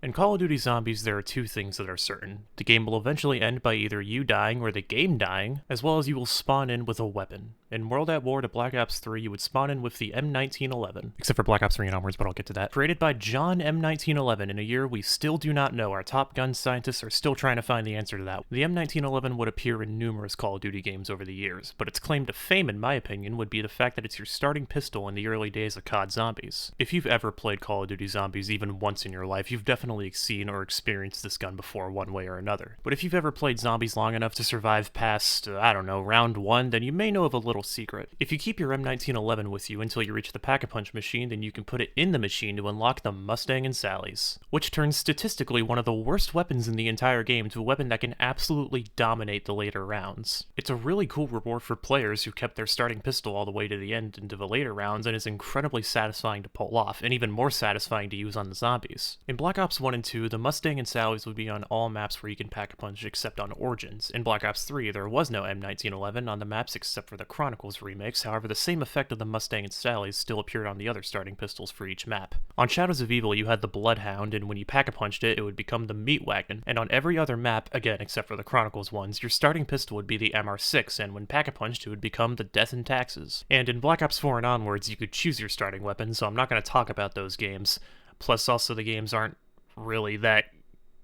In Call of Duty Zombies, there are two things that are certain. The game will eventually end by either you dying or the game dying, as well as you will spawn in with a weapon. In World at War to Black Ops 3, you would spawn in with the M1911, except for Black Ops 3 and onwards, but I'll get to that. Created by John M1911 in a year we still do not know. Our top gun scientists are still trying to find the answer to that. The M1911 would appear in numerous Call of Duty games over the years, but its claim to fame, in my opinion, would be the fact that it's your starting pistol in the early days of COD Zombies. If you've ever played Call of Duty Zombies even once in your life, you've definitely seen or experienced this gun before one way or another. But if you've ever played zombies long enough to survive past, I don't know, round 1, then you may know of a little secret. If you keep your M1911 with you until you reach the Pack-a-Punch machine, then you can put it in the machine to unlock the Mustang and Sally's, which turns statistically one of the worst weapons in the entire game to a weapon that can absolutely dominate the later rounds. It's a really cool reward for players who kept their starting pistol all the way to the end into the later rounds, and is incredibly satisfying to pull off, and even more satisfying to use on the zombies. In Black Ops 1 and 2, the Mustang and Sally's would be on all maps where you can Pack-a-Punch except on Origins. In Black Ops 3, there was no M1911 on the maps except for the Chronicles remix, however the same effect of the Mustang and Sally's still appeared on the other starting pistols for each map. On Shadows of Evil, you had the Bloodhound, and when you Pack-a-Punched it, it would become the Meat Wagon, and on every other map, again except for the Chronicles ones, your starting pistol would be the MR6, and when Pack-a-Punched it would become the Death and Taxes. And in Black Ops 4 and onwards, you could choose your starting weapon, so I'm not going to talk about those games. Plus, also, the games aren't really that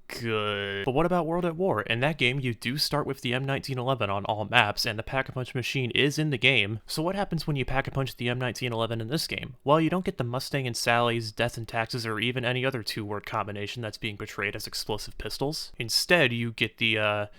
good. But what about World at War? In that game, you do start with the M1911 on all maps, and the Pack-a-Punch machine is in the game. So what happens when you Pack-a-Punch the M1911 in this game? Well, you don't get the Mustang and Sally's, Death and Taxes, or even any other two-word combination that's being portrayed as explosive pistols. Instead, you get the,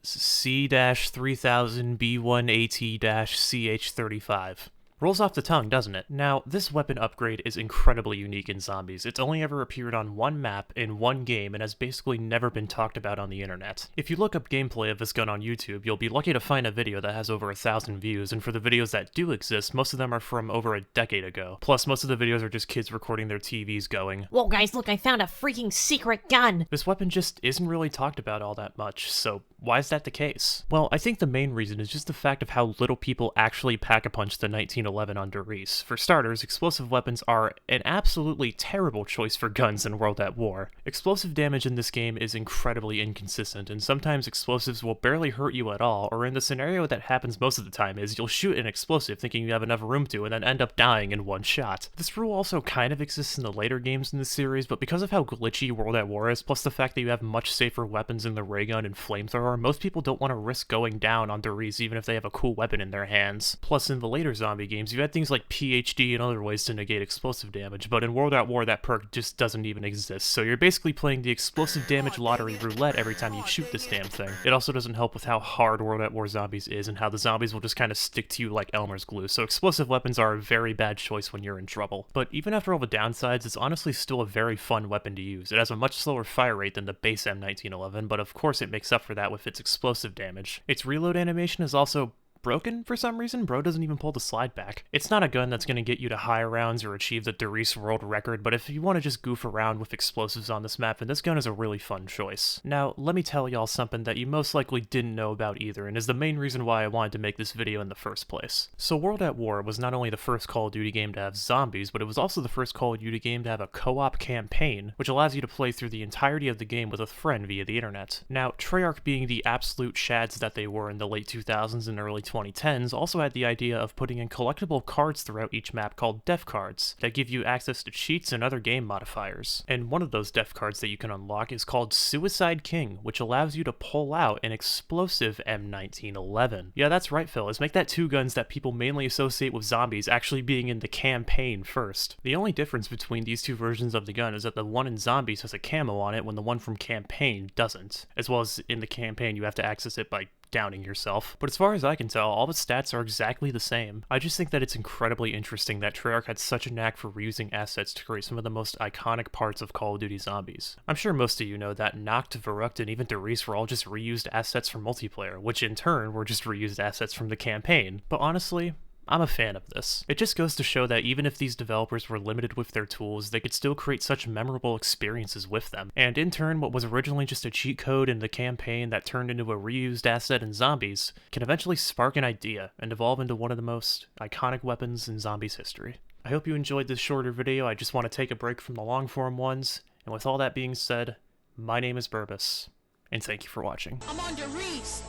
C-3000B1AT-CH35. Rolls off the tongue, doesn't it? Now, this weapon upgrade is incredibly unique in Zombies. It's only ever appeared on one map in one game and has basically never been talked about on the internet. If you look up gameplay of this gun on YouTube, you'll be lucky to find a video that has over 1,000 views, and for the videos that do exist, most of them are from over a decade ago. Plus, most of the videos are just kids recording their TVs going, "Whoa guys, look, I found a freaking secret gun!" This weapon just isn't really talked about all that much, so why is that the case? Well, I think the main reason is just the fact of how little people actually Pack-a-Punch the 1911 on Reese. For starters, explosive weapons are an absolutely terrible choice for guns in World at War. Explosive damage in this game is incredibly inconsistent, and sometimes explosives will barely hurt you at all, or in the scenario that happens most of the time is you'll shoot an explosive thinking you have enough room to, and then end up dying in one shot. This rule also kind of exists in the later games in the series, but because of how glitchy World at War is, plus the fact that you have much safer weapons in the ray gun and flamethrower, most people don't want to risk going down on Reese even if they have a cool weapon in their hands. Plus, in the later zombie games, you had things like PhD and other ways to negate explosive damage, but in World at War that perk just doesn't even exist, so you're basically playing the explosive damage lottery roulette every time you shoot this damn thing. It also doesn't help with how hard World at War Zombies is and how the zombies will just kind of stick to you like Elmer's glue, so explosive weapons are a very bad choice when you're in trouble. But even after all the downsides, it's honestly still a very fun weapon to use. It has a much slower fire rate than the base M1911, but of course it makes up for that with its explosive damage. Its reload animation is also broken for some reason. Bro doesn't even pull the slide back. It's not a gun that's going to get you to high rounds or achieve the Reese world record, but if you want to just goof around with explosives on this map, then this gun is a really fun choice. Now, let me tell y'all something that you most likely didn't know about either, and is the main reason why I wanted to make this video in the first place. So World at War was not only the first Call of Duty game to have zombies, but it was also the first Call of Duty game to have a co-op campaign, which allows you to play through the entirety of the game with a friend via the internet. Now, Treyarch, being the absolute shads that they were in the late 2000s and early 2010s, also had the idea of putting in collectible cards throughout each map called def cards that give you access to cheats and other game modifiers. And one of those def cards that you can unlock is called Suicide King, which allows you to pull out an explosive M1911. Yeah, that's right, fellas. Make that two guns that people mainly associate with zombies actually being in the campaign first. The only difference between these two versions of the gun is that the one in zombies has a camo on it when the one from campaign doesn't. As well as in the campaign, you have to access it by downing yourself. But as far as I can tell, all the stats are exactly the same. I just think that it's incredibly interesting that Treyarch had such a knack for reusing assets to create some of the most iconic parts of Call of Duty Zombies. I'm sure most of you know that Nacht, Verrückt, and even Reese were all just reused assets from multiplayer, which in turn were just reused assets from the campaign. But honestly, I'm a fan of this. It just goes to show that even if these developers were limited with their tools, they could still create such memorable experiences with them. And in turn, what was originally just a cheat code in the campaign that turned into a reused asset in Zombies can eventually spark an idea and evolve into one of the most iconic weapons in Zombies history. I hope you enjoyed this shorter video. I just want to take a break from the long form ones And with all that being said, my name is Burbus, and thank you for watching. I'm on the Reese.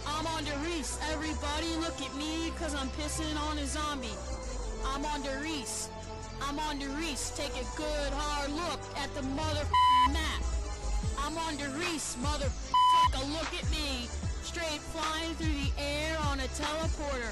I'm on the Reese. Everybody look at me, cause I'm pissing on a zombie. I'm on the Reese. I'm on the Reese. Take a good hard look at the map. I'm on the Reese, take a look at me. Straight flying through the air on a teleporter.